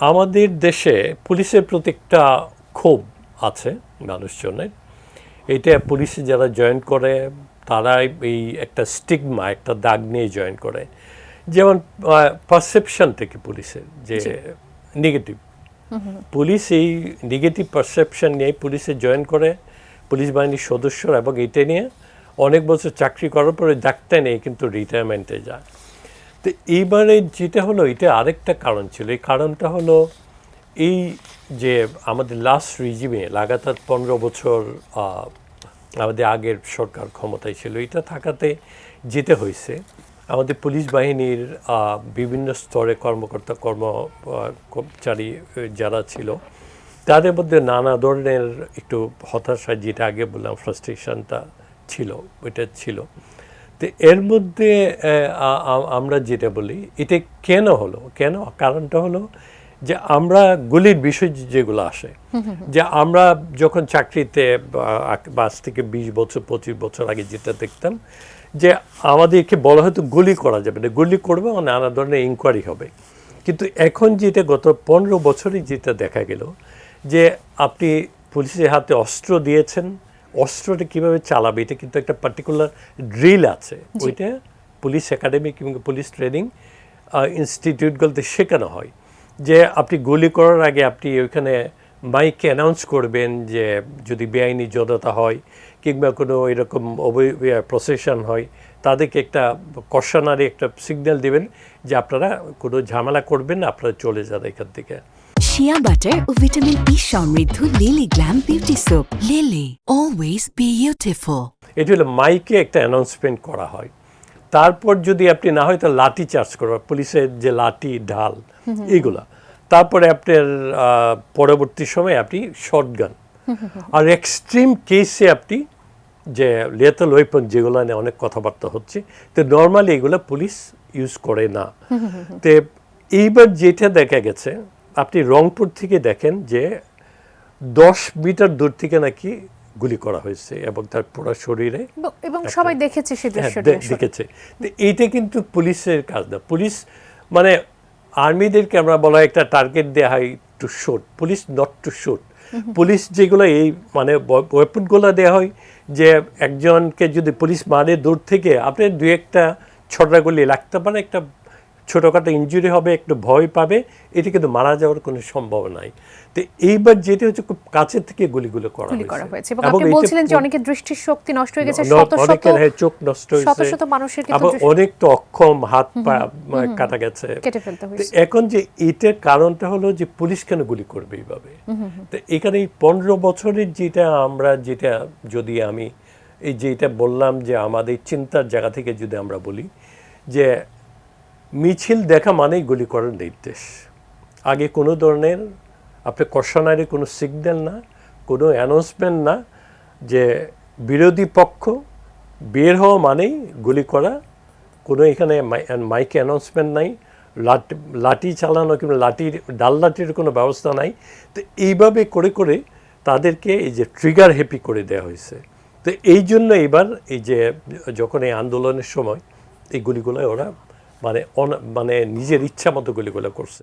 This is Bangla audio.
আমাদের দেশে পুলিশের প্রতি একটা ক্ষোভ আছে মানুষজনের। এটা পুলিশে যারা জয়েন করে তারা এই একটা স্টিগমা, একটা দাগ নিয়ে জয়েন করে। যেমন পারসেপশন থেকে পুলিশের যে নেগেটিভ, পুলিশ এই নেগেটিভ পারসেপশন নিয়ে পুলিশে জয়েন করে, পুলিশ বাহিনীর সদস্যরা, এবং এটা নিয়ে অনেক বছর চাকরি করার পরে ডাক্তার নিয়ে কিন্তু রিটায়ারমেন্টে যায়। তো এইবারে যেটা হলো, এটা আরেকটা কারণ ছিল। এই কারণটা হলো এই যে আমাদের লাস্ট রিজিমে লাগাতার 15 বছর আমাদের আগের সরকার ক্ষমতায় ছিল, এটা থাকাতে যেতে হয়েছে আমাদের পুলিশ বাহিনীর বিভিন্ন স্তরে কর্মকর্তা কর্মচারী যারা ছিল তাদের মধ্যে নানা ধরনের একটু হতাশা, যেটা আগে বললাম ফ্রাস্ট্রেশনটা ছিল, ওইটা ছিল। তো এর মধ্যে আমরা যেটা বলি, এটা কেন হলো, কারণটা হলো যে আমরা গুলির বিষয় যেগুলো আসে, যে আমরা যখন চাকরিতে আজ থেকে 20 বছর 25 বছর আগে যেটা দেখতাম, যে আমাদেরকে বলা হয়তো গুলি করা যাবে না, গুলি করবে নানা ধরনের ইনকোয়ারি হবে। কিন্তু এখন যেটা গত 15 বছরে যেটা দেখা গেল, যে আপনি পুলিশের হাতে অস্ত্র দিয়েছেন, অস্ত্রটা কীভাবে চালাবে এটা কিন্তু একটা পার্টিকুলার ড্রিল আছে, ওইটা পুলিশ একাডেমি কিংবা পুলিশ ট্রেনিং ইনস্টিটিউটগুলোতে শেখানো হয়। যে আপনি গুলি করার আগে আপনি ওইখানে মাইকে অ্যানাউন্স করবেন যে যদি বেআইনি জড়তা হয় কিংবা কোনো এরকম প্রসেশন হয়, তাদেরকে একটা কশনারি একটা সিগন্যাল দেবেন যে আপনারা কোনো ঝামেলা করবেন না, আপনারা চলে যান এখান থেকে। শিয়া বাটার ও ভিটামিন ই সমৃদ্ধ lily glam beauty soap. Lily, always beautiful. এটি হলো মাইকে একটা অ্যানাউন্সমেন্ট করা হয়। তারপর যদি আপনি না হয় তো লাঠি চার্জ করবেন, পুলিশের যে লাঠি ঢাল এইগুলা। তারপরে আপনার পরবর্তী সময়ে আপনি শটগান, আর এক্সট্রিম কেসে আপনি যে লেথাল ওয়েপন যেগুলো নিয়ে অনেক কথাবার্তা হচ্ছে, তো নর্মালি এগুলো পুলিশ ইউজ করে না। তো এইবার যেটা দেখা গেছে, আপনি রংপুর থেকে দেখেন যে 10 মিটার দূর থেকে নাকি গুলি করা হয়েছে এবং তার পুরো শরীরে, এবং সবাই দেখেছে সেই দৃশ্যটা, দেখেছে। তো এইটা কিন্তু পুলিশের কাজ না। পুলিশ মানে আর্মিদেরকে আমরা বলা হয় একটা টার্গেট দেওয়া হয় to shoot, police not to shoot. Police যেগুলো এই মানে ওয়েপনগুলো দেওয়া হয়, যে একজনকে যদি পুলিশ মানে দূর থেকে আপনি দু একটা ছোটা গুলি লাগতে পারে, একটা ছোটোখাটো ইনজুরি হবে, একটু ভয় পাবে, এটা কিন্তু মারা যাওয়ার কোনো সম্ভাবনা নাই। তো এইবার যেটা হচ্ছে খুব কাছে থেকে গুলিগুলো করা হয়েছে, এবং আপনি বলছিলেন যে অনেকের দৃষ্টিশক্তি নষ্ট হয়ে গেছে, অনেকের চোখ নষ্ট হয়েছে, শত মানুষের কিন্তু আবার অনেক তো অক্ষম, হাত পা কাটা গেছে, কেটে ফেলতে হয়েছে। এখন যে এটার কারণটা হলো যে পুলিশ কেন গুলি করবে এইভাবে। তো এখানে এই 15 বছরের যেটা আমরা যেটা যদি আমি এই যেটা বললাম যে আমাদের চিন্তার জায়গা থেকে যদি আমরা বলি, যে মিছিল দেখা মানেই গুলি করার নির্দেশ। আগে কোনো ধরনের আপনি কশনারি কোনো সিগন্যাল না, কোনো অ্যানাউন্সমেন্ট না, যে বিরোধী পক্ষ বের হওয়া মানেই গুলি করা, কোনো এখানে মাইকে অ্যানাউন্সমেন্ট নাই, লাঠি চালানো কিংবা ডাল লাঠির কোনো ব্যবস্থা নাই। তো এইভাবে করে করে তাদেরকে এই যে ট্রিগার হ্যাপি করে দেওয়া হয়েছে। তো এই জন্য এবার এই যে যখন এই আন্দোলনের সময় এই গুলিগুলো ওরা মানে নিজের ইচ্ছা মতো গুলিগুলো করছে।